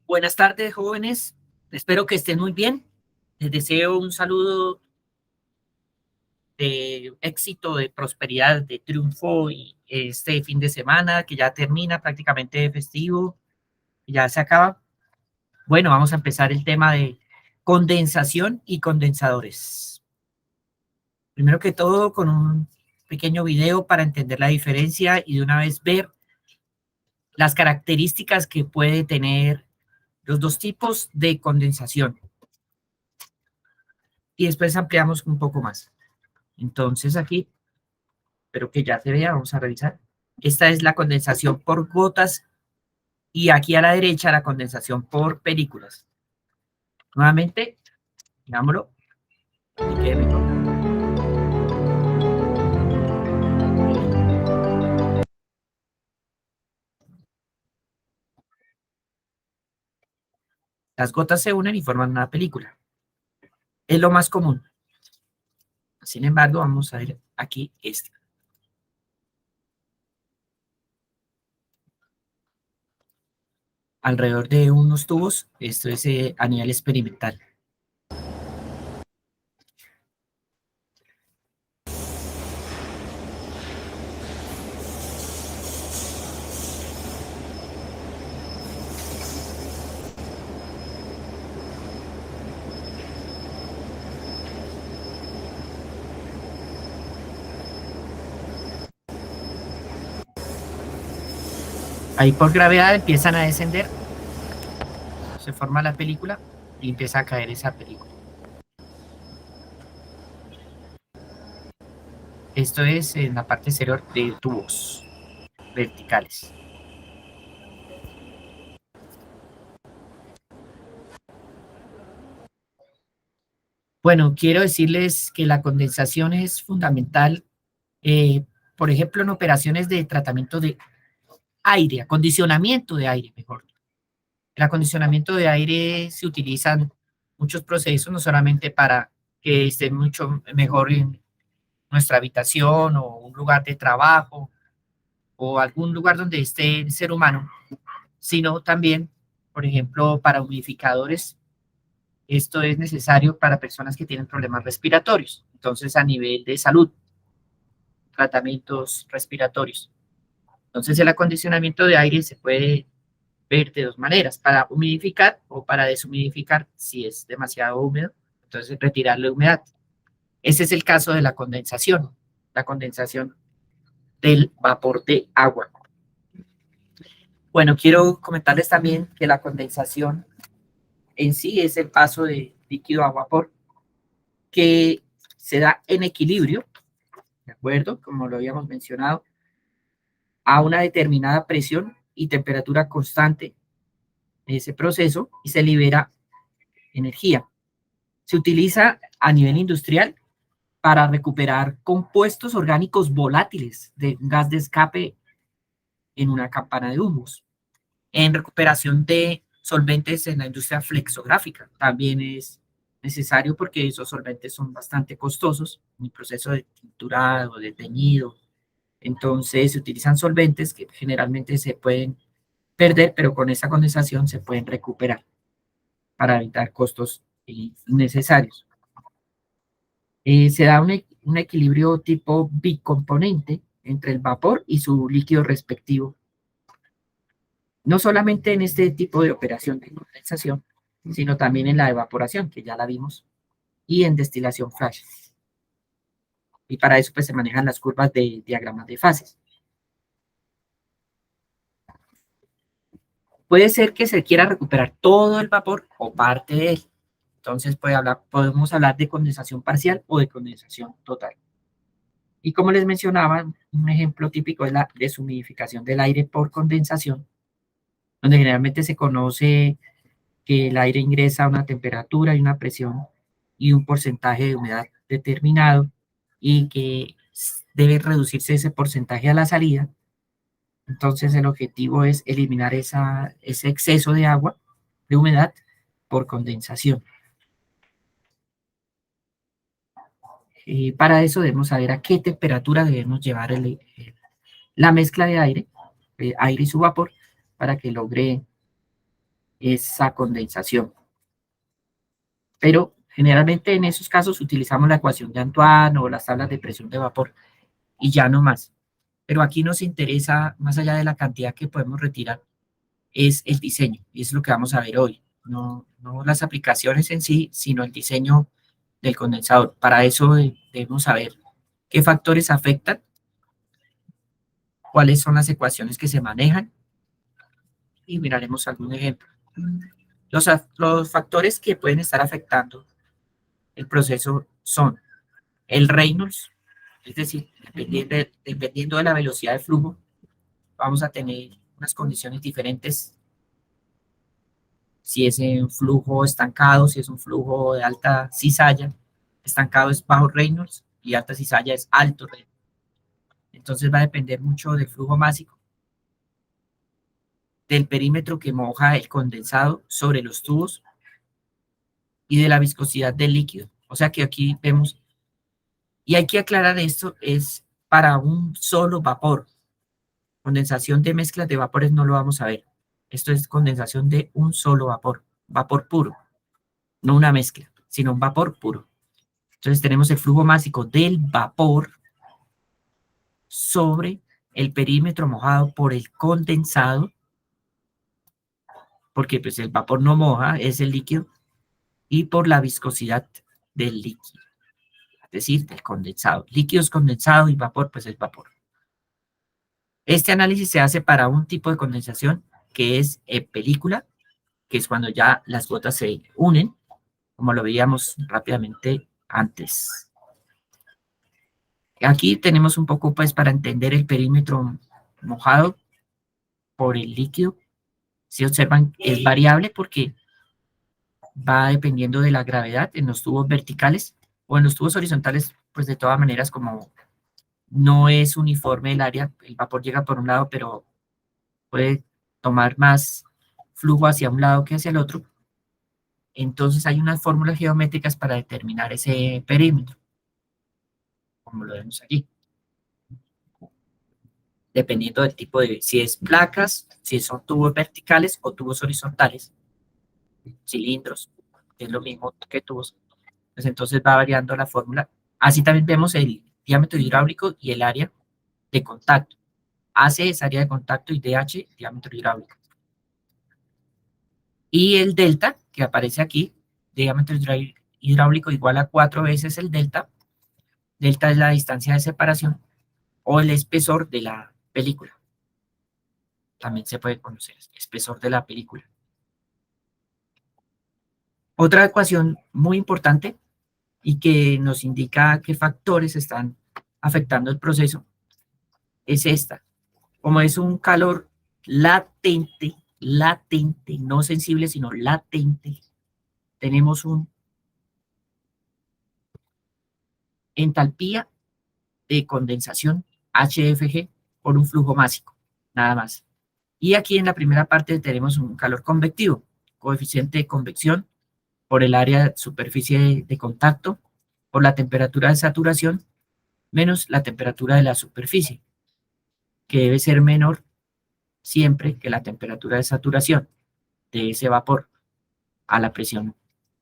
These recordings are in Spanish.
Buenas tardes, jóvenes. Espero que estén muy bien. Les deseo un saludo de éxito, de prosperidad, de triunfo y este fin de semana que ya termina prácticamente festivo, ya se acaba. Bueno, vamos a empezar el tema de condensación y condensadores. Primero que todo, con un pequeño video para entender la diferencia y de una vez ver las características que puede tener los dos tipos de condensación. Y después ampliamos un poco más. Entonces aquí, espero que ya se vea, vamos a revisar. Esta es la condensación por gotas y aquí a la derecha la condensación por películas. Nuevamente, digámoslo, que quede mejor. Las gotas se unen y forman una película. Es lo más común. Sin embargo, vamos a ver aquí este. Alrededor de unos tubos, esto es a nivel experimental. Ahí por gravedad empiezan a descender, se forma la película y empieza a caer esa película. Esto es en la parte exterior de tubos verticales. Bueno, quiero decirles que la condensación es fundamental, eh, por ejemplo, en operaciones de tratamiento de aire, acondicionamiento de aire, mejor. El acondicionamiento de aire se utilizan muchos procesos, no solamente para que esté mucho mejor en nuestra habitación o un lugar de trabajo o algún lugar donde esté el ser humano, sino también, por ejemplo, para humidificadores. Esto es necesario para personas que tienen problemas respiratorios. Entonces, a nivel de salud, tratamientos respiratorios. Entonces, el acondicionamiento de aire se puede ver de dos maneras, para humidificar o para deshumidificar si es demasiado húmedo, entonces retirar la humedad. Ese es el caso de la condensación del vapor de agua. Bueno, quiero comentarles también que la condensación en sí es el paso de líquido a vapor que se da en equilibrio, ¿de acuerdo? Como lo habíamos mencionado, a una determinada presión y temperatura constante en ese proceso y se libera energía. Se utiliza a nivel industrial para recuperar compuestos orgánicos volátiles de un gas de escape en una campana de humos. En recuperación de solventes en la industria flexográfica también es necesario porque esos solventes son bastante costosos en el proceso de tinturado, de teñido. Entonces se utilizan solventes que generalmente se pueden perder, pero con esa condensación se pueden recuperar para evitar costos innecesarios. Se da un equilibrio tipo bicomponente entre el vapor y su líquido respectivo. No solamente en este tipo de operación de condensación, sino también en la evaporación, que ya la vimos, y en destilación flash. Y para eso pues se manejan las curvas de diagramas de fases. Puede ser que se quiera recuperar todo el vapor o parte de él. Entonces podemos hablar de condensación parcial o de condensación total. Y como les mencionaba, un ejemplo típico es la deshumidificación del aire por condensación, donde generalmente se conoce que el aire ingresa a una temperatura y una presión y un porcentaje de humedad determinado y que debe reducirse ese porcentaje a la salida. Entonces el objetivo es eliminar ese exceso de agua, de humedad, por condensación. Y para eso debemos saber a qué temperatura debemos llevar la mezcla de aire, aire y su vapor, para que logre esa condensación. Pero generalmente en esos casos utilizamos la ecuación de Antoine o las tablas de presión de vapor y ya no más. Pero aquí nos interesa, más allá de la cantidad que podemos retirar, es el diseño, y es lo que vamos a ver hoy. No las aplicaciones en sí, sino el diseño del condensador. Para eso debemos saber qué factores afectan, cuáles son las ecuaciones que se manejan, y miraremos algún ejemplo. Los factores que pueden estar afectando el proceso son el Reynolds, es decir, dependiendo de la velocidad de flujo, vamos a tener unas condiciones diferentes. Si es un flujo estancado, si es un flujo de alta cizalla, estancado es bajo Reynolds y alta cizalla es alto Reynolds. Entonces va a depender mucho del flujo másico, del perímetro que moja el condensado sobre los tubos y de la viscosidad del líquido. O sea que aquí vemos, y hay que aclarar esto, es para un solo vapor. Condensación de mezclas de vapores no lo vamos a ver. Esto es condensación de un solo vapor, vapor puro, no una mezcla, sino un vapor puro. Entonces tenemos el flujo másico del vapor sobre el perímetro mojado por el condensado, porque pues el vapor no moja, es el líquido, y por la viscosidad del líquido, es decir, del condensado. Líquido es condensado y vapor pues es vapor. Este análisis se hace para un tipo de condensación que es en película, que es cuando ya las gotas se unen, como lo veíamos rápidamente antes. Aquí tenemos un poco pues para entender el perímetro mojado por el líquido. Si observan, es variable porque va dependiendo de la gravedad en los tubos verticales o en los tubos horizontales, pues de todas maneras como no es uniforme el área, el vapor llega por un lado, pero puede tomar más flujo hacia un lado que hacia el otro. Entonces hay unas fórmulas geométricas para determinar ese perímetro, como lo vemos aquí. Dependiendo del tipo de, si es placas, si son tubos verticales o tubos horizontales, cilindros, es lo mismo que tubos, pues entonces va variando la fórmula. Así también vemos el diámetro hidráulico y el área de contacto. AC es área de contacto y DH, diámetro hidráulico. Y el delta, que aparece aquí, diámetro hidráulico igual a 4 veces el delta. Delta es la distancia de separación o el espesor de la película. También se puede conocer, espesor de la película. Otra ecuación muy importante y que nos indica qué factores están afectando el proceso es esta. Como es un calor latente, no sensible, sino latente, tenemos un entalpía de condensación HFG por un flujo másico, nada más. Y aquí en la primera parte tenemos un calor convectivo, coeficiente de convección por el área de superficie de contacto, por la temperatura de saturación, menos la temperatura de la superficie, que debe ser menor siempre que la temperatura de saturación de ese vapor a la presión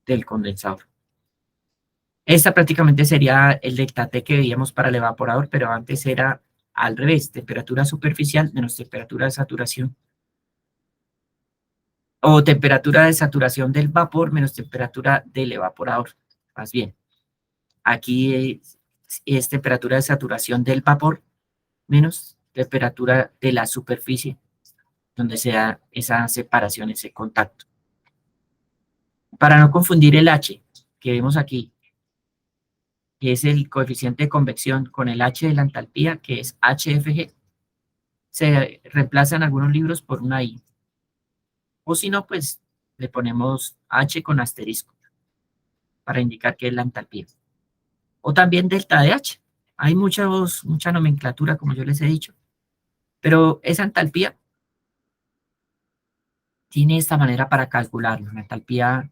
del condensador. Esta prácticamente sería el delta T que veíamos para el evaporador, pero antes era al revés, temperatura superficial menos temperatura de saturación. O temperatura de saturación del vapor menos temperatura del evaporador. Más bien, aquí es temperatura de saturación del vapor menos temperatura de la superficie donde se da esa separación, ese contacto. Para no confundir el H que vemos aquí, que es el coeficiente de convección con el H de la entalpía, que es HFG, se reemplazan algunos libros por una I. O si no, pues le ponemos H con asterisco para indicar que es la entalpía. O también delta de H. Hay mucha nomenclatura, como yo les he dicho, pero esa entalpía tiene esta manera para calcularlo. La entalpía,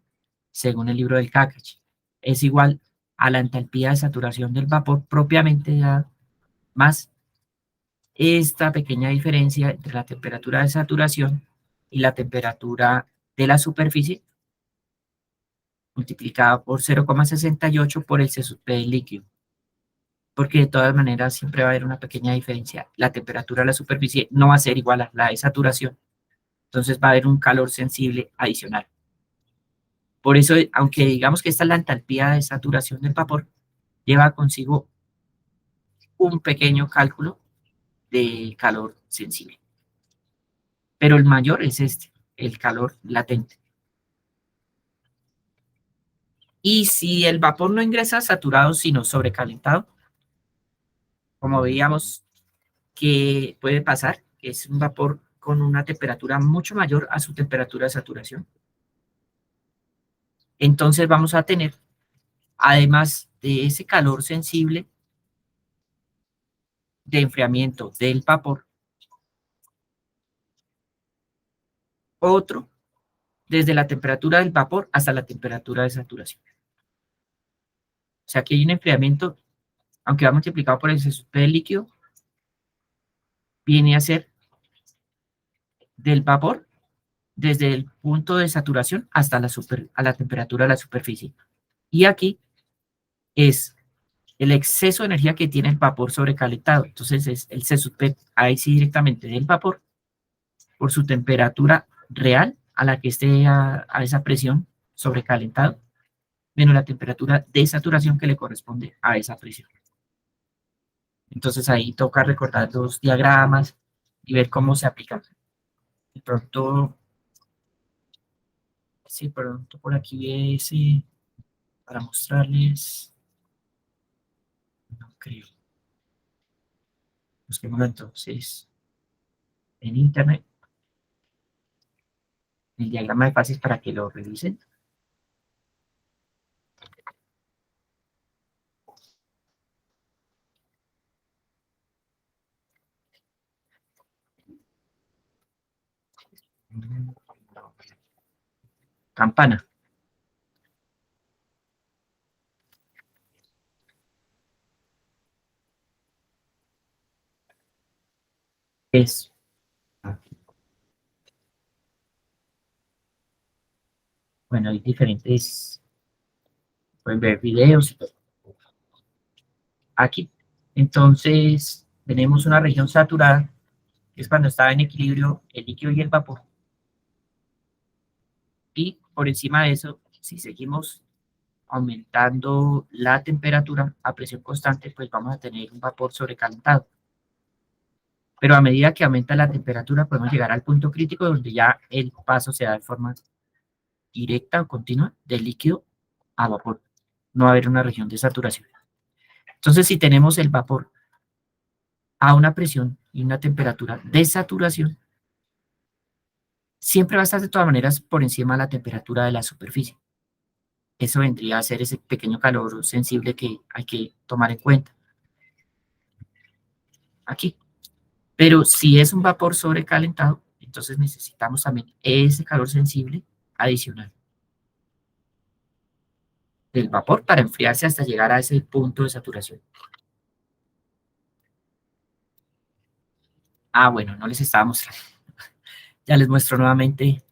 según el libro del Kakach, es igual a la entalpía de saturación del vapor propiamente dada más esta pequeña diferencia entre la temperatura de saturación y la temperatura de la superficie multiplicada por 0,68 por el CSUP del líquido. Porque de todas maneras siempre va a haber una pequeña diferencia. La temperatura de la superficie no va a ser igual a la de saturación, entonces va a haber un calor sensible adicional. Por eso, aunque digamos que esta es la entalpía de saturación del vapor, lleva consigo un pequeño cálculo de calor sensible. Pero el mayor es este, el calor latente. Y si el vapor no ingresa saturado, sino sobrecalentado, como veíamos que puede pasar, que es un vapor con una temperatura mucho mayor a su temperatura de saturación. Entonces vamos a tener, además de ese calor sensible de enfriamiento del vapor, otro desde la temperatura del vapor hasta la temperatura de saturación. O sea, aquí hay un enfriamiento, aunque va multiplicado por el CSUP del líquido, viene a ser del vapor desde el punto de saturación hasta a la temperatura de la superficie. Y aquí es el exceso de energía que tiene el vapor sobrecalentado. Entonces es el CSUP ahí sí directamente del vapor por su temperatura real a la que esté a esa presión sobrecalentado, menos la temperatura de saturación que le corresponde a esa presión. Entonces ahí toca recordar los diagramas y ver cómo se aplican. De pronto, sí, pronto por aquí ese para mostrarles. No creo. Busquémoslo entonces en internet. El diagrama de fases para que lo revisen. Campana. Es. Bueno, hay diferentes. Pueden ver videos. Aquí. Entonces, tenemos una región saturada, que es cuando está en equilibrio el líquido y el vapor. Y por encima de eso, si seguimos aumentando la temperatura a presión constante, pues vamos a tener un vapor sobrecalentado. Pero a medida que aumenta la temperatura, podemos llegar al punto crítico donde ya el paso se da de forma directa o continua del líquido a vapor. No va a haber una región de saturación. Entonces, si tenemos el vapor a una presión y una temperatura de saturación, siempre va a estar de todas maneras por encima de la temperatura de la superficie. Eso vendría a ser ese pequeño calor sensible que hay que tomar en cuenta aquí. Pero si es un vapor sobrecalentado, entonces necesitamos también ese calor sensible adicional del vapor para enfriarse hasta llegar a ese punto de saturación. Ah, bueno, no les estaba mostrando. Ya les muestro nuevamente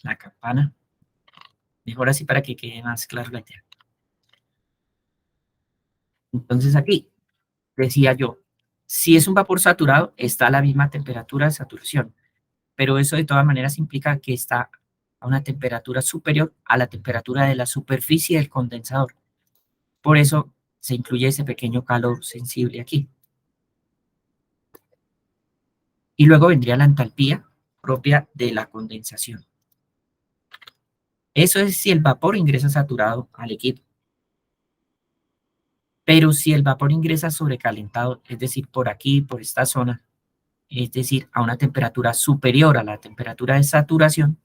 la campana. Mejor así para que quede más claro la idea. Entonces aquí decía yo, si es un vapor saturado, está a la misma temperatura de saturación, pero eso de todas maneras implica que está a una temperatura superior a la temperatura de la superficie del condensador. Por eso se incluye ese pequeño calor sensible aquí. Y luego vendría la entalpía propia de la condensación. Eso es si el vapor ingresa saturado al equipo. Pero si el vapor ingresa sobrecalentado, es decir, por aquí, por esta zona, es decir, a una temperatura superior a la temperatura de saturación,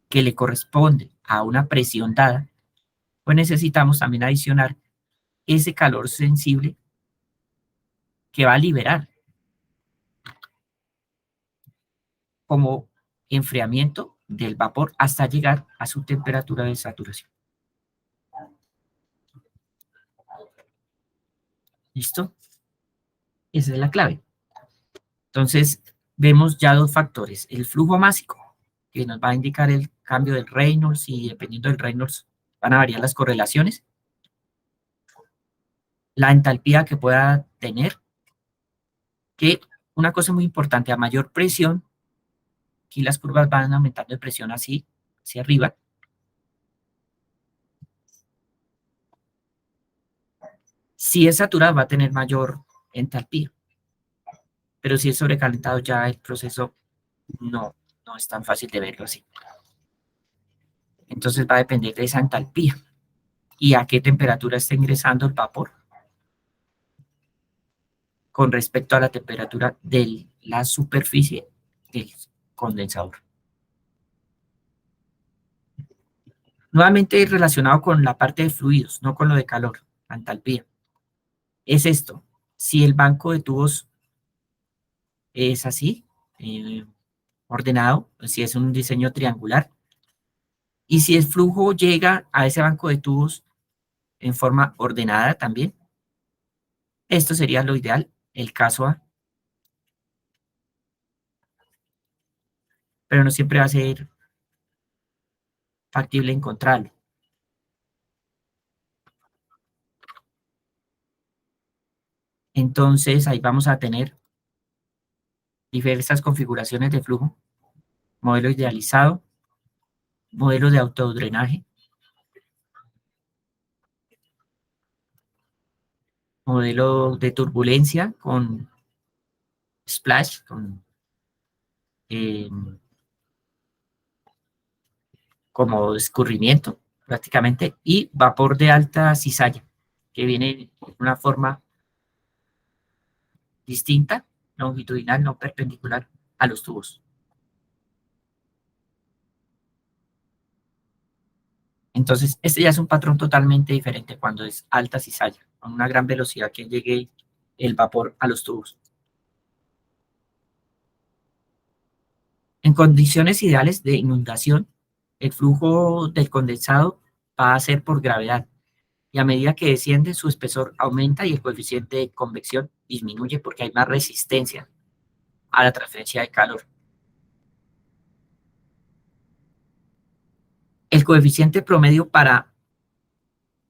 que le corresponde a una presión dada, pues necesitamos también adicionar ese calor sensible que va a liberar como enfriamiento del vapor hasta llegar a su temperatura de saturación. ¿Listo? Esa es la clave. Entonces, vemos ya dos factores, el flujo másico que nos va a indicar el cambio del Reynolds, y dependiendo del Reynolds van a variar las correlaciones. La entalpía que pueda tener, que una cosa muy importante, a mayor presión, aquí las curvas van aumentando de presión así, hacia arriba. Si es saturado va a tener mayor entalpía, pero si es sobrecalentado ya el proceso no es tan fácil de verlo así. Entonces va a depender de esa entalpía y a qué temperatura está ingresando el vapor con respecto a la temperatura de la superficie del condensador. Nuevamente relacionado con la parte de fluidos, no con lo de calor, la entalpía. Es esto: si el banco de tubos es así, eh, ordenado, si es un diseño triangular, y si el flujo llega a ese banco de tubos en forma ordenada también, esto sería lo ideal, el caso A, pero no siempre va a ser factible encontrarlo. Entonces ahí vamos a tener diversas configuraciones de flujo: modelo idealizado, modelo de autodrenaje, modelo de turbulencia con splash, con eh, como escurrimiento prácticamente, y vapor de alta cizalla, que viene en una forma distinta, longitudinal, no perpendicular a los tubos. Entonces, este ya es un patrón totalmente diferente cuando es alta cizalla, con una gran velocidad que llegue el vapor a los tubos. En condiciones ideales de inundación, el flujo del condensado va a ser por gravedad, y a medida que desciende, su espesor aumenta y el coeficiente de convección disminuye porque hay más resistencia a la transferencia de calor. El coeficiente promedio para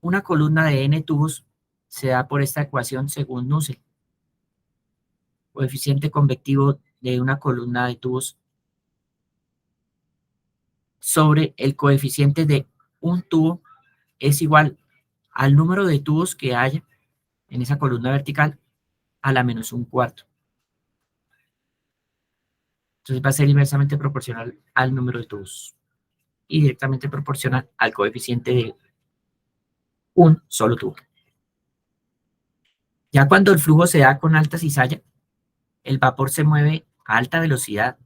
una columna de n tubos se da por esta ecuación según Nusselt. Coeficiente convectivo de una columna de tubos sobre el coeficiente de un tubo es igual al número de tubos que haya en esa columna vertical a la menos un cuarto. Entonces va a ser inversamente proporcional al número de tubos y directamente proporcional al coeficiente de un solo tubo. Ya cuando el flujo se da con alta cizalla, el vapor se mueve a alta velocidad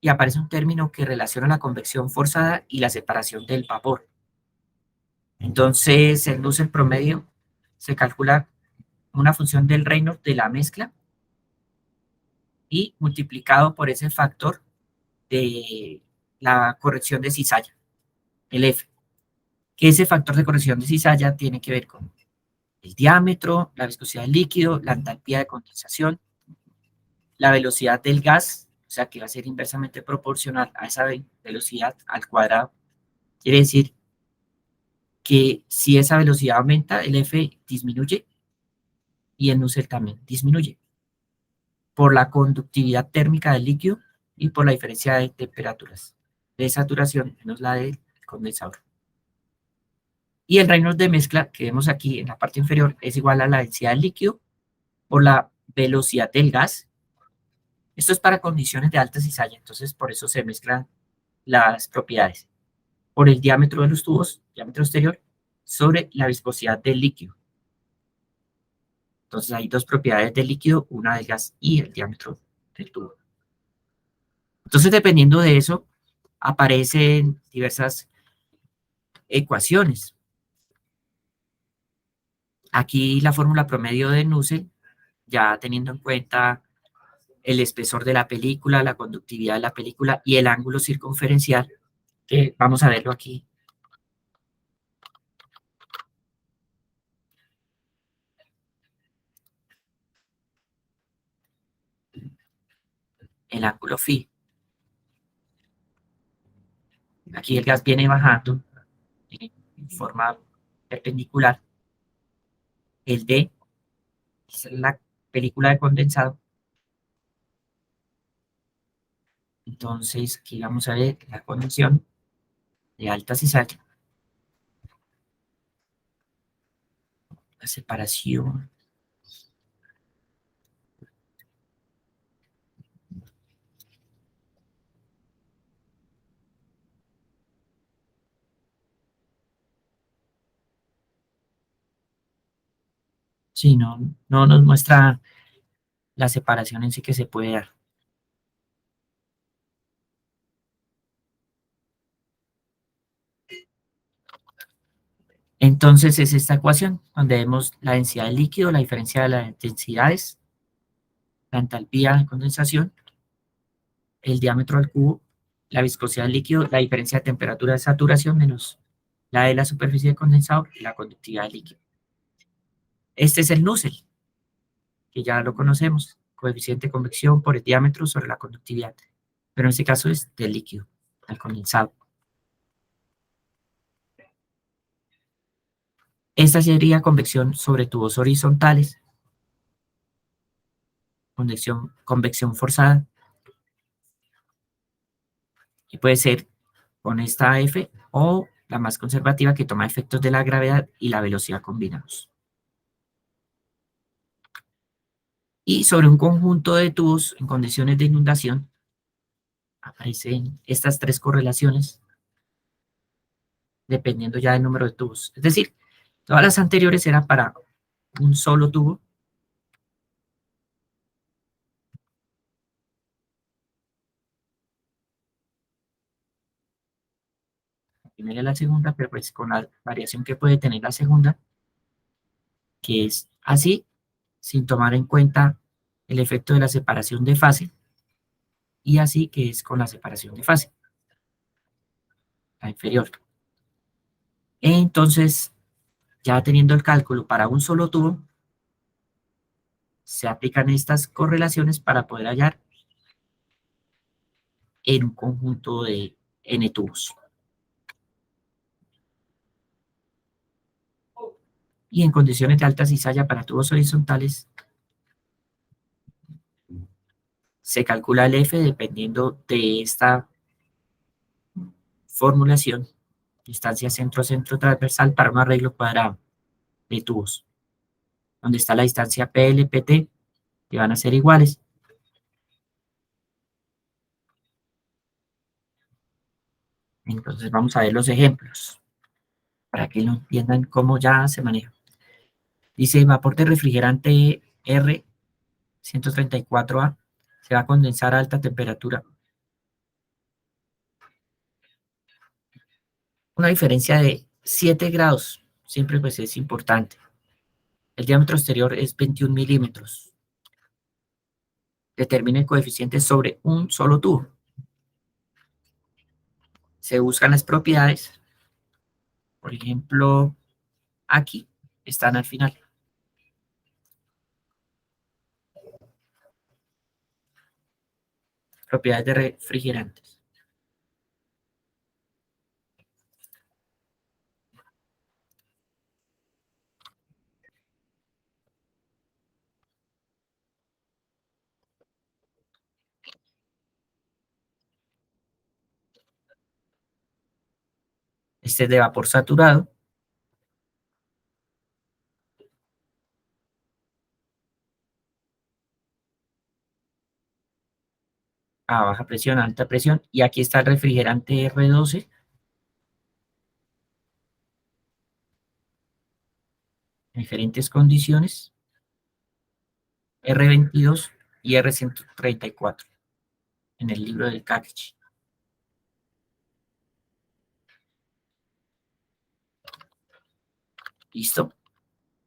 y aparece un término que relaciona la convección forzada y la separación del vapor. Entonces, el Nusselt promedio se calcula una función del Reynolds de la mezcla y multiplicado por ese factor de la corrección de cizalla, el F, que ese factor de corrección de cizalla tiene que ver con el diámetro, la viscosidad del líquido, la entalpía de condensación, la velocidad del gas, o sea que va a ser inversamente proporcional a esa velocidad al cuadrado. Quiere decir que si esa velocidad aumenta, el F disminuye y el Nusselt también disminuye por la conductividad térmica del líquido y por la diferencia de temperaturas de saturación menos la del condensador. Y el Reynolds de mezcla que vemos aquí en la parte inferior es igual a la densidad del líquido por la velocidad del gas. Esto es para condiciones de alta cizalla, entonces por eso se mezclan las propiedades. Por el diámetro de los tubos, diámetro exterior, sobre la viscosidad del líquido. Entonces hay dos propiedades del líquido, una del gas y el diámetro del tubo. Entonces, dependiendo de eso, aparecen diversas ecuaciones. Aquí la fórmula promedio de Nusselt, ya teniendo en cuenta el espesor de la película, la conductividad de la película y el ángulo circunferencial, que vamos a verlo aquí. El ángulo phi. Aquí el gas viene bajando en forma perpendicular. El D es la película de condensado. Entonces, aquí vamos a ver la condición de alta cizalla, la separación. Sí, no nos muestra la separación en sí que se puede dar. Entonces es esta ecuación donde vemos la densidad del líquido, la diferencia de las densidades, la entalpía de condensación, el diámetro al cubo, la viscosidad del líquido, la diferencia de temperatura de saturación menos la de la superficie de condensador y la conductividad del líquido. Este es el Nusselt, que ya lo conocemos, coeficiente de convección por el diámetro sobre la conductividad, pero en este caso es del líquido, al condensado. Esta sería convección sobre tubos horizontales, convección forzada, y puede ser con esta F o la más conservativa que toma efectos de la gravedad y la velocidad combinados. Y sobre un conjunto de tubos en condiciones de inundación aparecen estas tres correlaciones dependiendo ya del número de tubos. Es decir, todas las anteriores eran para un solo tubo. La primera y la segunda, pero pues con la variación que puede tener la segunda, que es así, sin tomar en cuenta el efecto de la separación de fase, y así que es con la separación de fase, la inferior. Entonces, ya teniendo el cálculo para un solo tubo, se aplican estas correlaciones para poder hallar en un conjunto de n tubos. Y en condiciones de alta cizalla para tubos horizontales, se calcula el F dependiendo de esta formulación, distancia centro-centro transversal para un arreglo cuadrado de tubos, donde está la distancia PL-PT, que van a ser iguales. Entonces vamos a ver los ejemplos, para que lo entiendan cómo ya se maneja. Dice, vapor de refrigerante R134A se va a condensar a alta temperatura. Una diferencia de 7 grados, siempre pues es importante. El diámetro exterior es 21 milímetros. Determine el coeficiente sobre un solo tubo. Se buscan las propiedades. Por ejemplo, aquí están al final. Propiedades de refrigerantes. Este es de vapor saturado. A baja presión, a alta presión. Y aquí está el refrigerante R12. En diferentes condiciones. R22 y R134. En el libro del Cacchi. ¿Listo?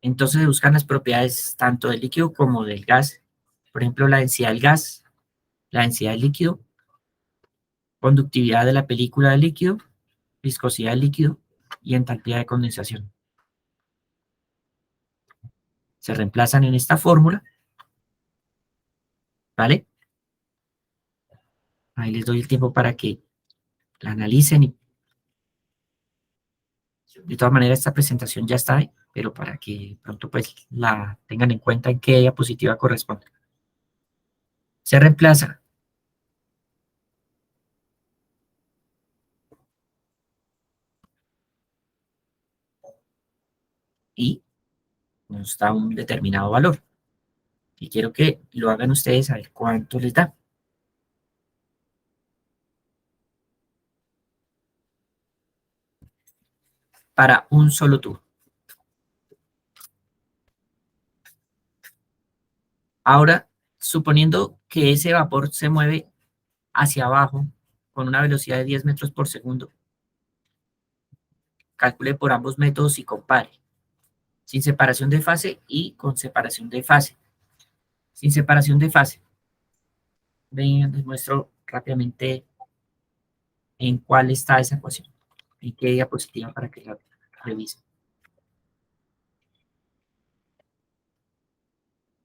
Entonces se buscan las propiedades tanto del líquido como del gas. Por ejemplo, la densidad del gas, la densidad del líquido, conductividad de la película del líquido, viscosidad del líquido y entalpía de condensación. Se reemplazan en esta fórmula, ¿vale? Ahí les doy el tiempo para que la analicen y De todas maneras, esta presentación ya está ahí, pero para que pronto pues la tengan en cuenta en qué diapositiva corresponde. Se reemplaza y nos da un determinado valor. Y quiero que lo hagan ustedes a ver cuánto les da. Para un solo tubo. Ahora, suponiendo que ese vapor se mueve hacia abajo con una velocidad de 10 metros por segundo, calcule por ambos métodos y compare. Sin separación de fase y con separación de fase. Sin separación de fase. Ven, les muestro rápidamente en cuál está esa ecuación, en qué diapositiva para que la revisen.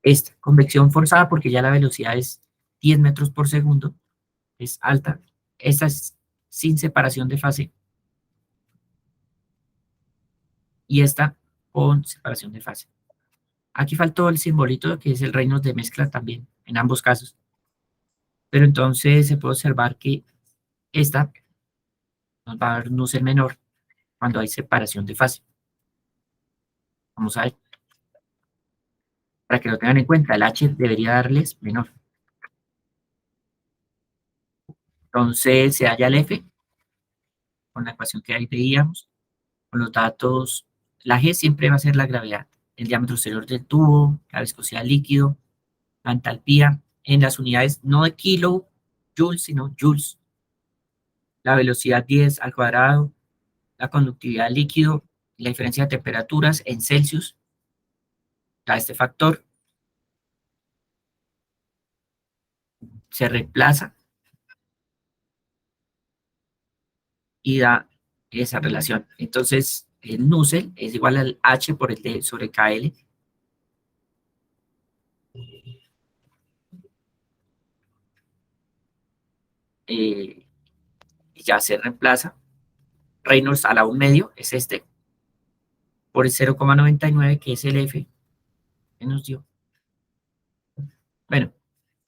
Esta, convección forzada porque ya la velocidad es 10 metros por segundo, es alta. Esta es sin separación de fase y esta con separación de fase. Aquí faltó el simbolito que es el Reynolds de mezcla también, en ambos casos. Pero entonces se puede observar que esta nos va a dar un Nusselt menor cuando hay separación de fase. Vamos a ver, para que lo tengan en cuenta, el H debería darles menor. Entonces se halla el F con la ecuación que ahí veíamos, con los datos, la G siempre va a ser la gravedad, el diámetro exterior del tubo, la viscosidad del líquido, la entalpía, en las unidades no de kilo, joules, sino joules, la velocidad 10 al cuadrado, la conductividad del líquido, la diferencia de temperaturas en Celsius, da este factor, se reemplaza y da esa relación. Entonces, el Nusselt es igual al H por el D sobre KL. Y ya se reemplaza. Reynolds a la 1 medio es este, por el 0,99 que es el F que nos dio. Bueno,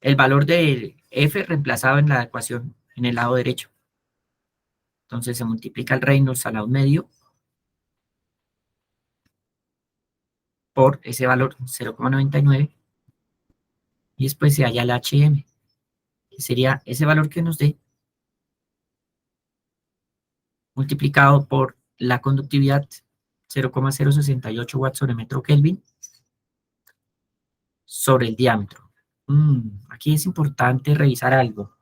el valor de F reemplazado en la ecuación en el lado derecho. Entonces se multiplica el Reynolds a la 1 medio por ese valor 0,99 y después se halla el HM, que sería ese valor que nos dé multiplicado por la conductividad 0,068 watts sobre metro Kelvin sobre el diámetro. Aquí es importante revisar algo,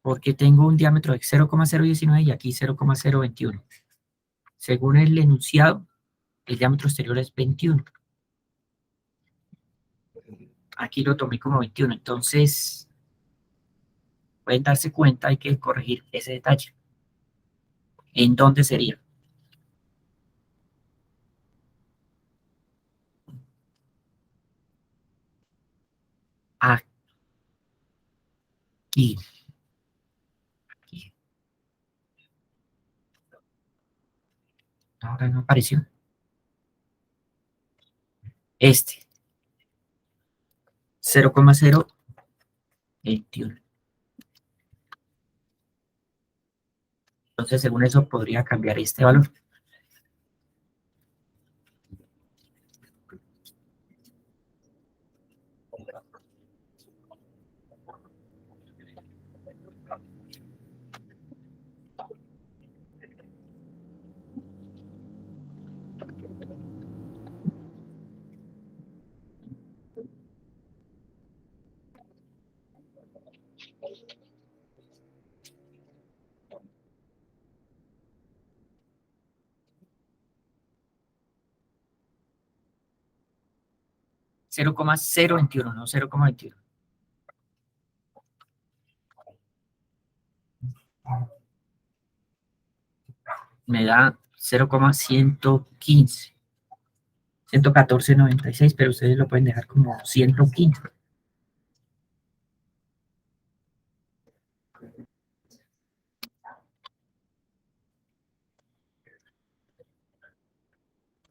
porque tengo un diámetro de 0,019 y aquí 0,021. Según el enunciado, el diámetro exterior es 21. Aquí lo tomé como 21, entonces pueden darse cuenta, hay que corregir ese detalle. ¿En dónde sería? Aquí. Aquí. Ahora no apareció. Este, 0,021. Entonces, según eso, podría cambiar este valor. Cero coma cero veintiuno, no 0,21. Me da 0,115. 114,96, pero ustedes lo pueden dejar como 115.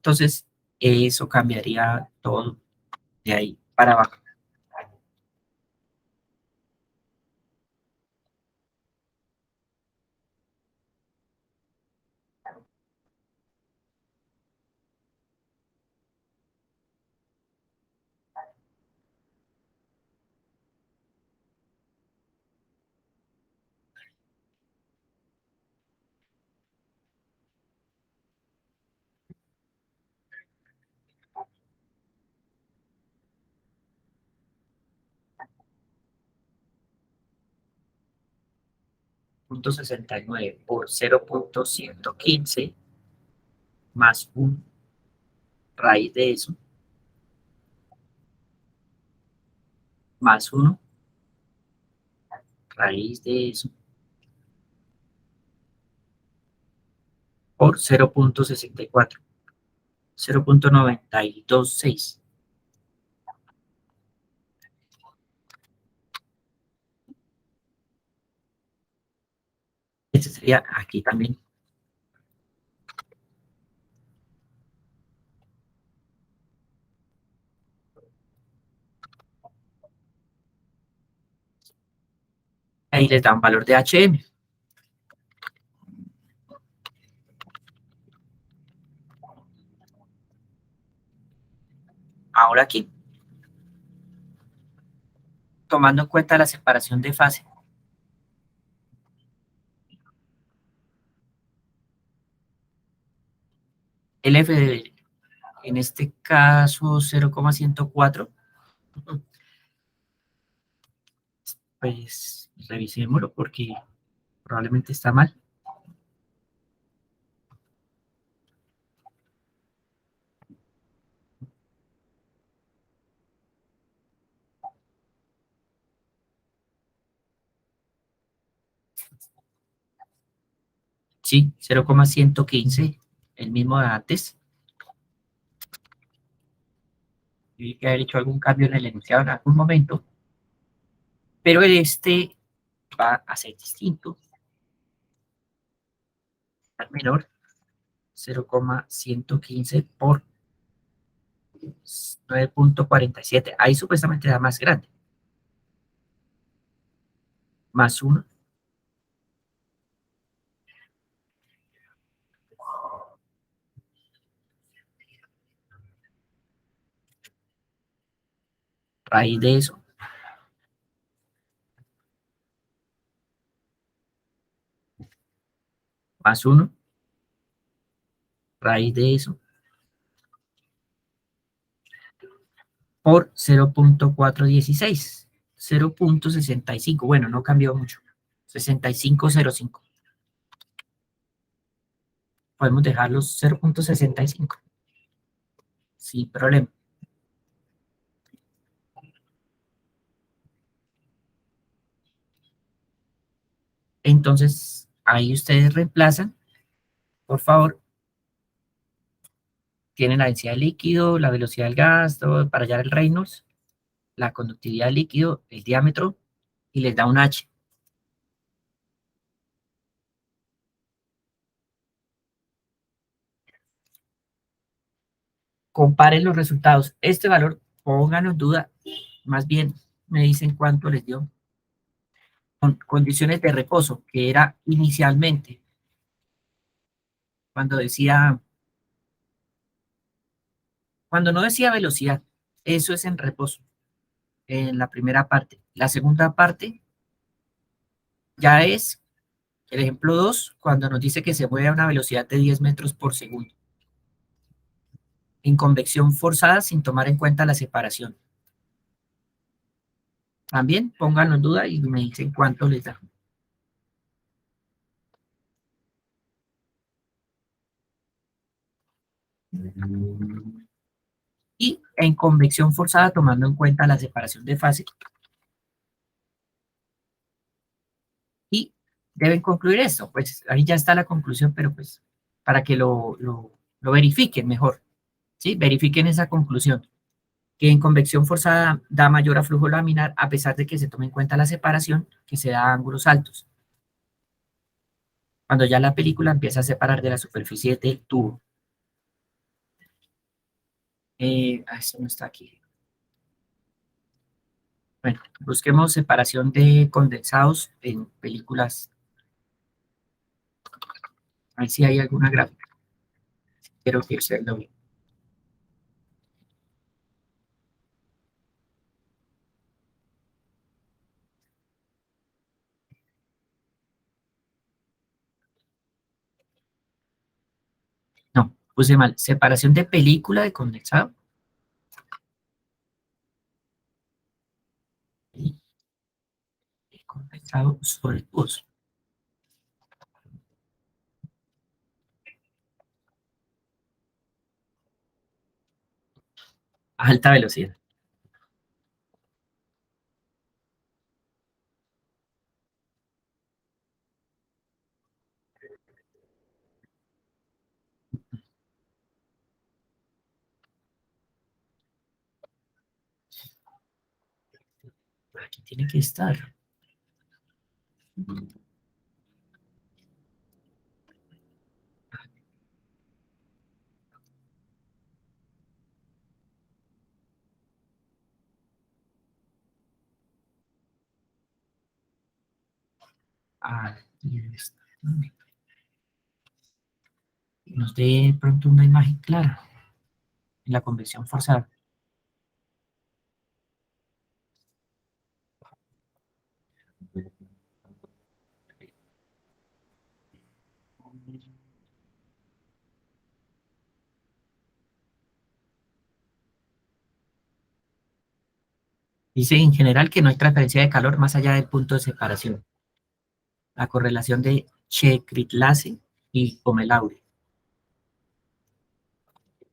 Entonces, eso cambiaría todo de ahí para abajo. 0,69 por 0,115 más un raíz de eso, más uno raíz de eso, por 0,64, 0,926. Este sería aquí también. Ahí les da un valor de HM. Ahora aquí, tomando en cuenta la separación de fase, el F, en este caso 0,104, pues revisémoslo porque probablemente está mal. Sí, 0,115, el mismo de antes. Tiene que haber hecho algún cambio en el enunciado en algún momento, pero este va a ser distinto, al menor, 0,115 por 9,47. Ahí supuestamente da más grande, más 1 raíz de eso, más 1 raíz de eso, por 0,416, 0,65. Bueno, no cambió mucho, 6505. Podemos dejarlos 0,65 sin problema. Entonces, ahí ustedes reemplazan, por favor, tienen la densidad del líquido, la velocidad del gas, todo para hallar el Reynolds, la conductividad del líquido, el diámetro, y les da un H. Comparen los resultados. Este valor, pónganlo en duda, más bien me dicen cuánto les dio. Con condiciones de reposo, que era inicialmente, cuando decía, cuando no decía velocidad, eso es en reposo, en la primera parte. La segunda parte ya es el ejemplo 2 cuando nos dice que se mueve a una velocidad de 10 metros por segundo. En convección forzada sin tomar en cuenta la separación. También pónganlo en duda y me dicen cuánto les da. Y en convección forzada tomando en cuenta la separación de fase. Y deben concluir esto. Pues ahí ya está la conclusión, pero pues para que lo verifiquen mejor. ¿Sí? Verifiquen esa conclusión. Que en convección forzada da mayor aflujo laminar a pesar de que se tome en cuenta la separación que se da a ángulos altos. Cuando ya la película empieza a separar de la superficie del tubo. Eso no está aquí. Bueno, busquemos separación de condensados en películas. A ver si hay alguna gráfica. Quiero que hacerlo bien. No, puse mal. Separación de película de condensado. Y de condensado sólidos a alta velocidad. Aquí tiene que estar. Aquí está. Nos dé pronto una imagen clara en la convección forzada. Dice en general que no hay transferencia de calor más allá del punto de separación. La correlación de Checritlase y Pomelaure.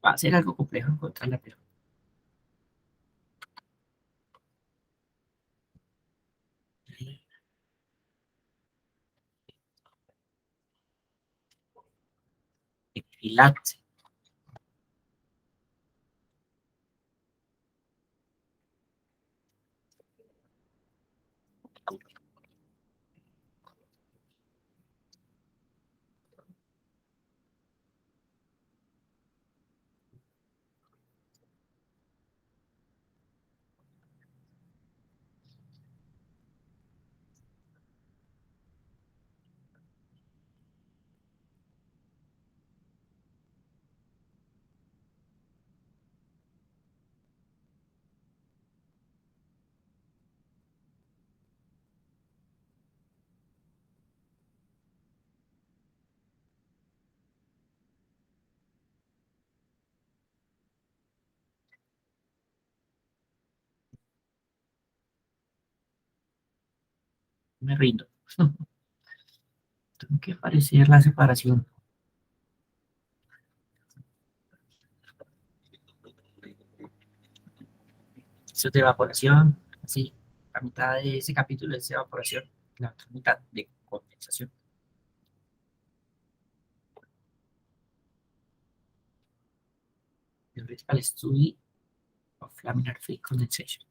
Va a ser algo complejo encontrarla, pero Checritlase. Me rindo. Tengo que aparecer la separación. Eso es de evaporación. Así, la mitad de ese capítulo es de evaporación, la otra mitad de condensación. Theoretical Study of Laminar Free Condensation.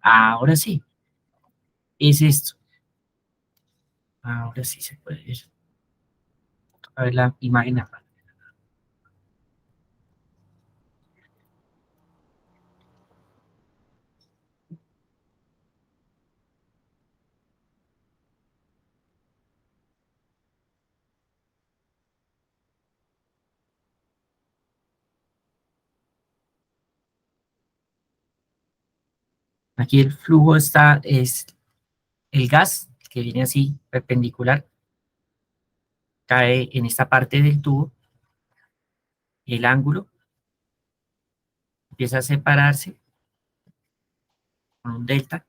Ahora sí, es esto. Ahora sí se puede ver. A ver la imagen acá. Aquí el flujo está, es el gas que viene así perpendicular, cae en esta parte del tubo, el ángulo empieza a separarse con un delta,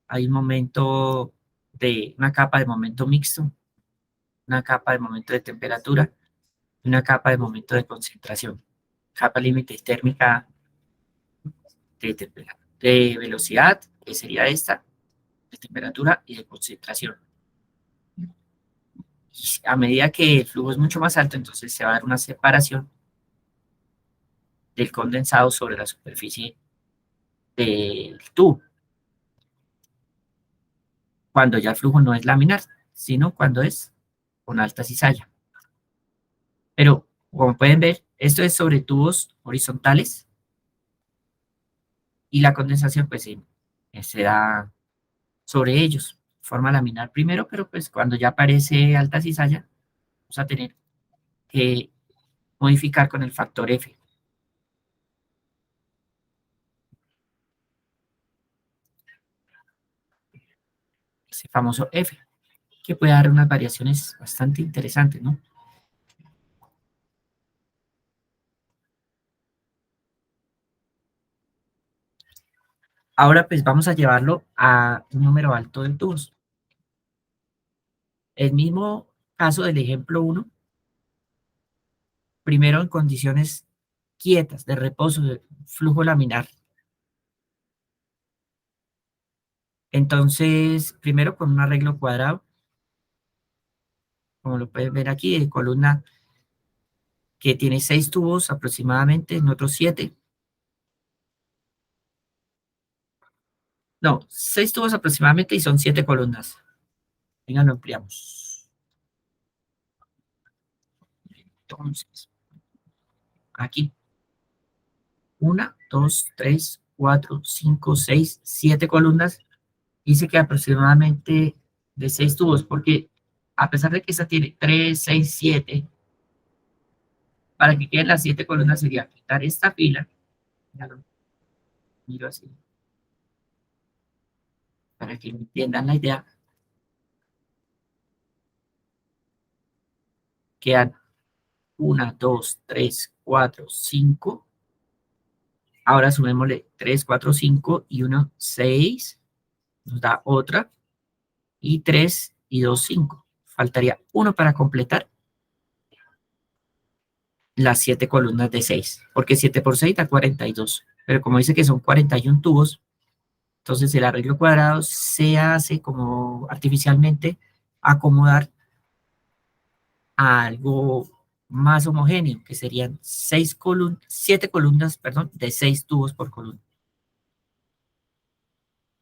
hay un momento de una capa de momento mixto, una capa de momento de temperatura y una capa de momento de concentración. Capa límite térmica de velocidad, que sería esta, de temperatura y de concentración. Y a medida que el flujo es mucho más alto, entonces se va a dar una separación del condensado sobre la superficie del tubo, cuando ya el flujo no es laminar, sino cuando es con alta cizalla. Pero, como pueden ver, esto es sobre tubos horizontales y la condensación pues se da sobre ellos, forma laminar primero, pero pues cuando ya aparece alta cizalla, vamos a tener que modificar con el factor F, ese famoso F, que puede dar unas variaciones bastante interesantes, ¿no? Ahora pues vamos a llevarlo a un número alto de tubos. El mismo caso del ejemplo 1, primero en condiciones quietas, de reposo, de flujo laminar. Entonces, primero con un arreglo cuadrado, como lo pueden ver aquí, de columna que tiene 6 tubos aproximadamente, en otros 7. No, 6 tubos aproximadamente y son 7 columnas. Venga, lo ampliamos. Entonces, aquí, 1, 2, 3, 4, 5, 6, 7 columnas. Dice que aproximadamente de 6 tubos, porque a pesar de que esta tiene 3, 6, 7, para que queden las 7 columnas sería quitar esta fila, ya lo miro así, para que entiendan la idea, quedan 1, 2, 3, 4, 5. Ahora sumémosle 3, 4, 5 y 1, 6. Nos da otra. Y 3 y 2, 5. Faltaría uno para completar las 7 columnas de 6. Porque 7 por 6 da 42. Pero como dice que son 41 tubos, entonces el arreglo cuadrado se hace como artificialmente acomodar a algo más homogéneo, que serían 7 columnas, perdón, de 6 tubos por columna.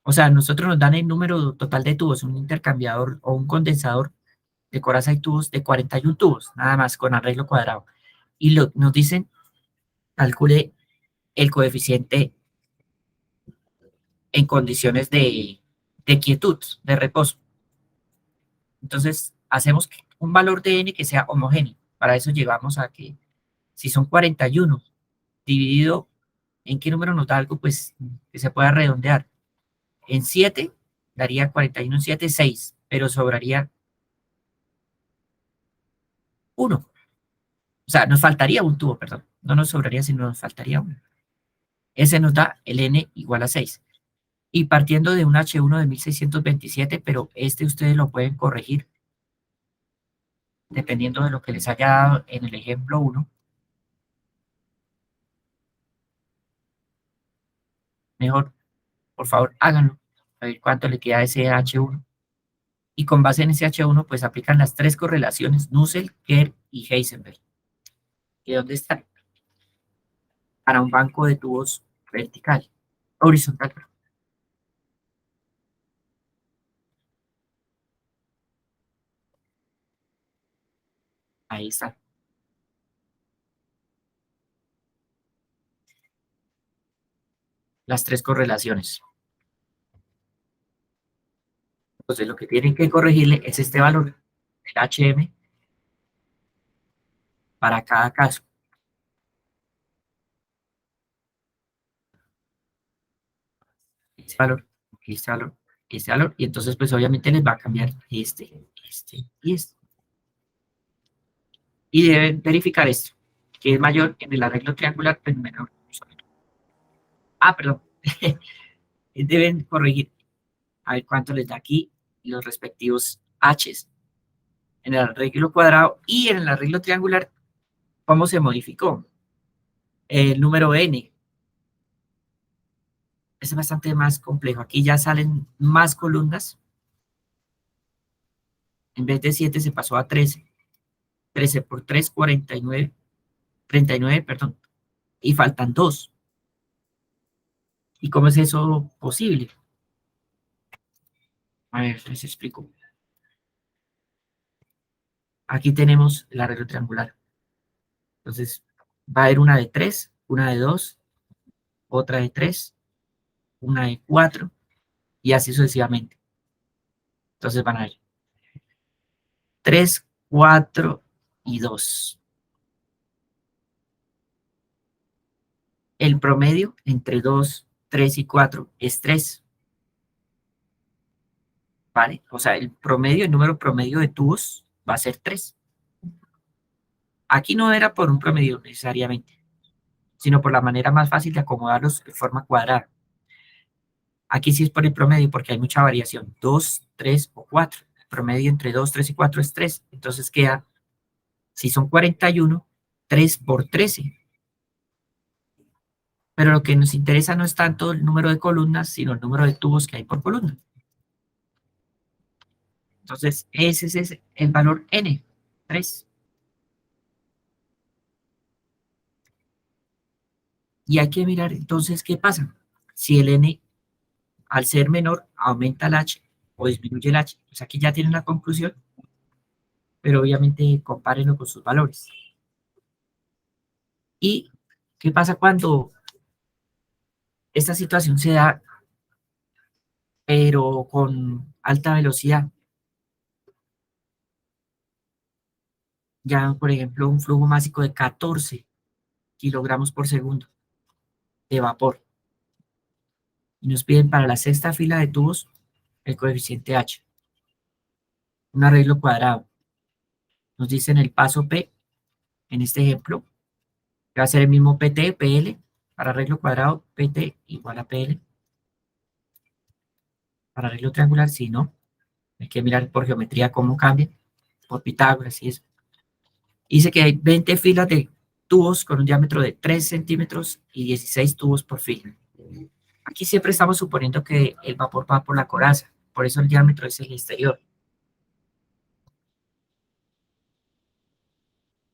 O sea, nosotros nos dan el número total de tubos, un intercambiador o un condensador de coraza y tubos de 41 tubos, nada más con arreglo cuadrado. Y nos dicen, calcule el coeficiente en condiciones de quietud, de reposo. Entonces, hacemos un valor de n que sea homogéneo. Para eso llevamos a que si son 41 dividido en qué número nos da algo, pues que se pueda redondear. En 7 daría 41 en 7, 6, pero sobraría 1. O sea, nos faltaría un tubo, perdón. No nos sobraría, sino nos faltaría uno. Ese nos da el n igual a 6. Y partiendo de un H1 de 1627, pero este ustedes lo pueden corregir dependiendo de lo que les haya dado en el ejemplo 1. Mejor, por favor, háganlo. A ver cuánto le queda a ese H1. Y con base en ese H1, pues aplican las 3 correlaciones, Nusselt, Kerr y Heisenberg. ¿Y dónde están? Para un banco de tubos vertical, horizontal. Ahí están. Las 3 correlaciones. Entonces, lo que tienen que corregirle es este valor, el HM, para cada caso. Este valor, este valor, este valor. Y entonces, pues obviamente les va a cambiar este y este. Y deben verificar esto, que es mayor en el arreglo triangular, pero menor. Ah, perdón. deben corregir a ver cuánto les da aquí los respectivos h's en el arreglo cuadrado y en el arreglo triangular, ¿cómo se modificó? El número n es bastante más complejo. Aquí ya salen más columnas. En vez de 7 se pasó a 13. 13 por 3, 49. 39, perdón. Y faltan 2. ¿Y cómo es eso posible? A ver, les explico. Aquí tenemos el arreglo triangular. Entonces, va a haber una de 3, una de 2, otra de 3, una de 4 y así sucesivamente. Entonces van a ver 3, 4 y 2. El promedio entre 2, 3 y 4 es 3, ¿vale? O sea, el promedio, el número promedio de tubos va a ser 3. Aquí no era por un promedio necesariamente, sino por la manera más fácil de acomodarlos de forma cuadrada. Aquí sí es por el promedio porque hay mucha variación, 2, 3 o 4. El promedio entre 2, 3 y 4 es 3. Entonces queda, si son 41, 3 por 13. Pero lo que nos interesa no es tanto el número de columnas, sino el número de tubos que hay por columna. Entonces, ese es el valor n, 3. Y hay que mirar entonces qué pasa. Si el n, al ser menor, aumenta el h o disminuye el h. Pues aquí ya tienen la conclusión, pero obviamente compárenlo con sus valores. ¿Y qué pasa cuando esta situación se da, pero con alta velocidad? Ya, por ejemplo, un flujo másico de 14 kilogramos por segundo de vapor. Y nos piden para la sexta fila de tubos el coeficiente H. Un arreglo cuadrado. Nos dicen el paso P, en este ejemplo, que va a ser el mismo PT, PL, para arreglo cuadrado, PT igual a PL. Para arreglo triangular, si no, hay que mirar por geometría cómo cambia, por Pitágoras y eso. Dice que hay 20 filas de tubos con un diámetro de 3 centímetros y 16 tubos por fila. Aquí siempre estamos suponiendo que el vapor va por la coraza, por eso el diámetro es el exterior.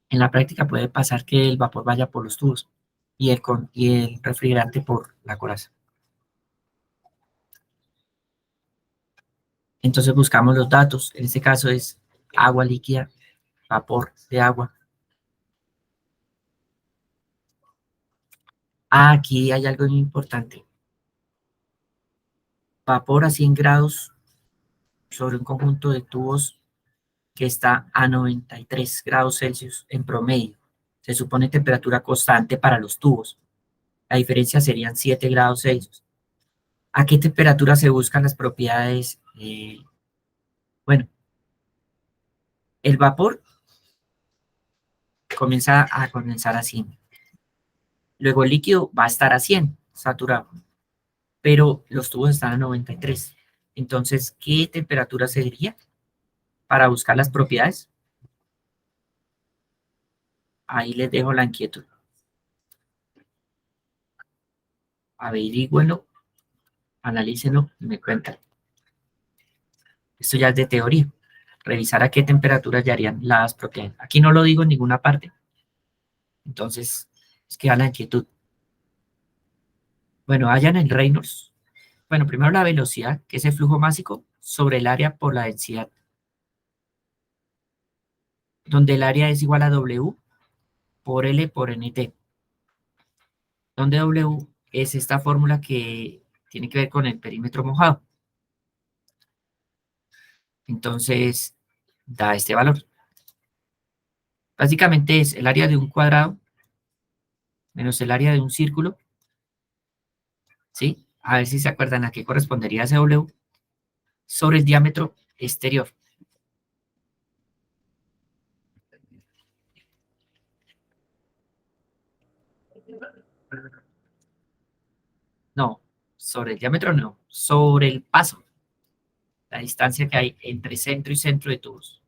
En la práctica puede pasar que el vapor vaya por los tubos y el refrigerante por la coraza. Entonces buscamos los datos. En este caso es agua líquida, vapor de agua. Aquí hay algo muy importante. Vapor a 100 grados sobre un conjunto de tubos que está a 93 grados Celsius en promedio. Se supone temperatura constante para los tubos. La diferencia serían 7 grados Celsius. ¿A qué temperatura se buscan las propiedades? Bueno, el vapor comienza a condensar a 100. Luego el líquido va a estar a 100, saturado, pero los tubos están a 93. Entonces, ¿qué temperatura sería para buscar las propiedades? Ahí les dejo la inquietud. Averígüenlo, analícenlo y me cuentan. Esto ya es de teoría. Revisar a qué temperatura hallarían las propiedades. Aquí no lo digo en ninguna parte. Entonces, es que da la inquietud. Bueno, hallan el Reynolds. Bueno, primero la velocidad, que es el flujo másico, sobre el área por la densidad, donde el área es igual a W por L por NT, donde W es esta fórmula que tiene que ver con el perímetro mojado. Entonces, da este valor. Básicamente es el área de un cuadrado menos el área de un círculo, ¿sí? A ver si se acuerdan a qué correspondería ese W, sobre el diámetro exterior. No, Sobre el diámetro no, sobre el paso, la distancia que hay entre centro y centro de tubos.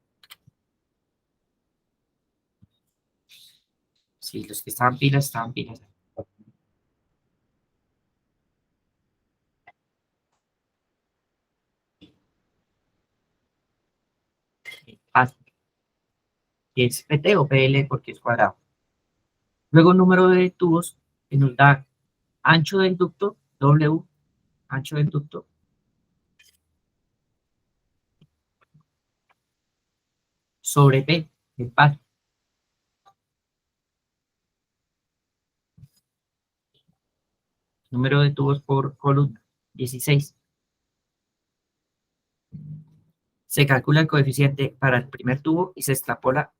Sí, los que estaban pilas, estaban pilas. Paso, que es PT o PL porque es cuadrado. Luego número de tubos que nos da ancho del ducto, W, ancho del ducto, sobre P, el paso. Número de tubos por columna, 16. Se calcula el coeficiente para el primer tubo y se extrapola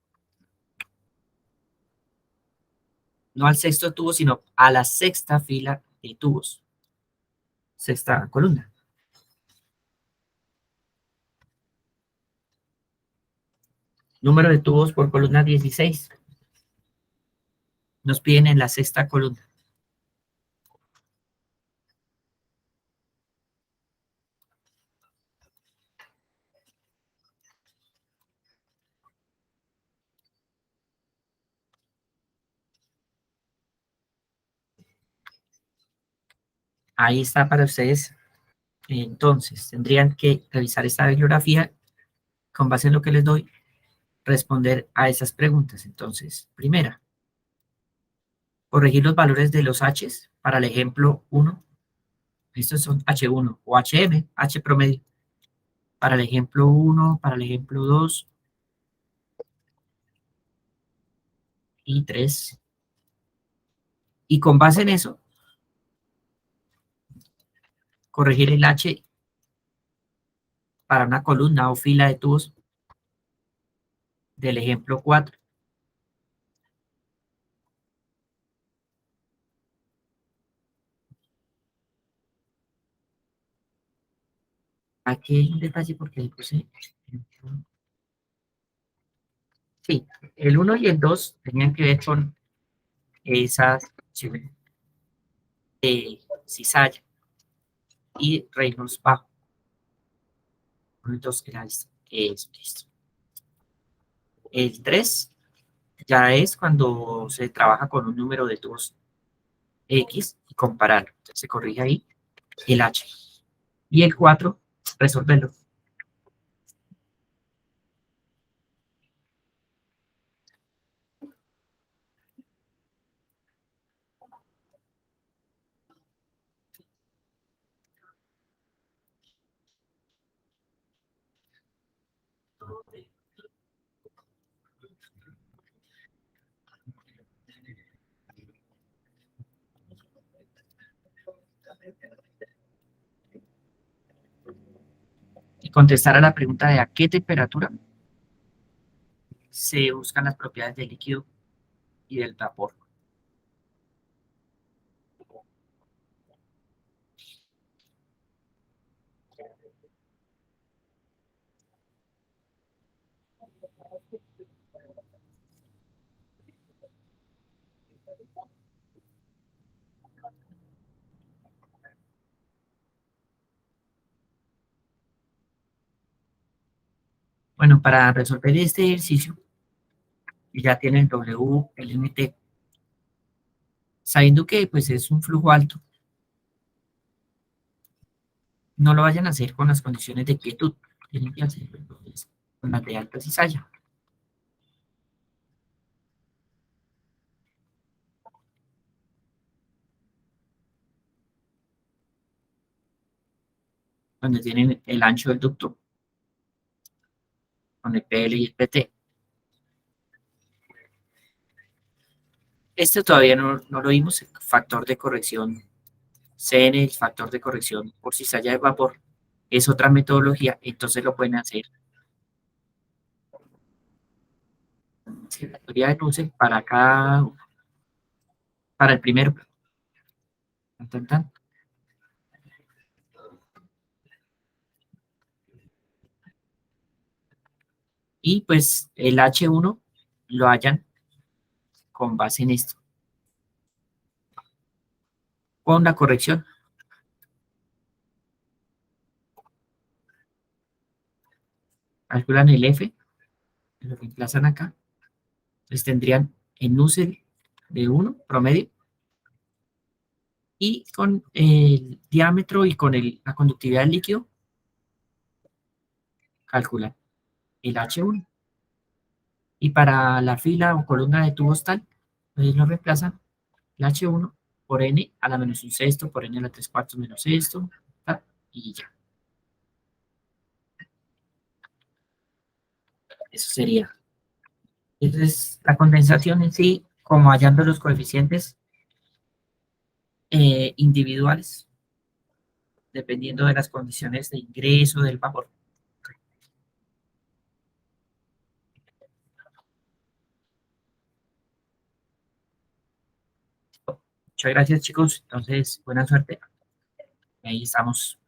no al sexto tubo, sino a la sexta fila de tubos. Sexta columna. Número de tubos por columna 16. Nos piden en la sexta columna. Ahí está para ustedes. Entonces, tendrían que revisar esta bibliografía con base en lo que les doy, responder a esas preguntas. Entonces, primera, corregir los valores de los H's para el ejemplo 1. Estos son H1 o HM, H promedio. Para el ejemplo 1, para el ejemplo 2 y 3. Y con base en eso, corregir el H para una columna o fila de tubos del ejemplo 4. Aquí hay un detalle porque le puse... Sí, el 1 y el 2 tenían que ver con esas cizalla y Reynolds bajo. Entonces, era esto. Eso, listo. El 3 ya es cuando se trabaja con un número de tubos X y compararlo. Entonces se corrige ahí el H. Y el 4, resolverlo. Y contestar a la pregunta de a qué temperatura se buscan las propiedades del líquido y del vapor. Bueno, para resolver este ejercicio, ya tienen W, el límite, sabiendo que pues es un flujo alto, no lo vayan a hacer con las condiciones de quietud, tienen que hacerlo entonces, con las de alta cizalla, donde tienen el ancho del ducto, con el PL y el PT. Este todavía no lo vimos, el factor de corrección CN, el factor de corrección por cizalla de vapor, es otra metodología, entonces lo pueden hacer en la teoría de luces para cada, para el primero. Tan, tan, tan. Y pues el H1 lo hallan con base en esto, con la corrección. calculan el F, lo reemplazan acá, entonces tendrían en Nusselt de 1 promedio, y con el diámetro y con la conductividad del líquido, calculan el H1. Y para la fila o columna de tubos tal, entonces lo reemplazan el H1 por N a la menos un sexto, por N a la 3 cuartos menos esto, tal, y ya. Eso sería. Entonces, la condensación en sí, como hallando los coeficientes individuales, dependiendo de las condiciones de ingreso del vapor. Muchas gracias, chicos. Entonces, buena suerte. Ahí estamos.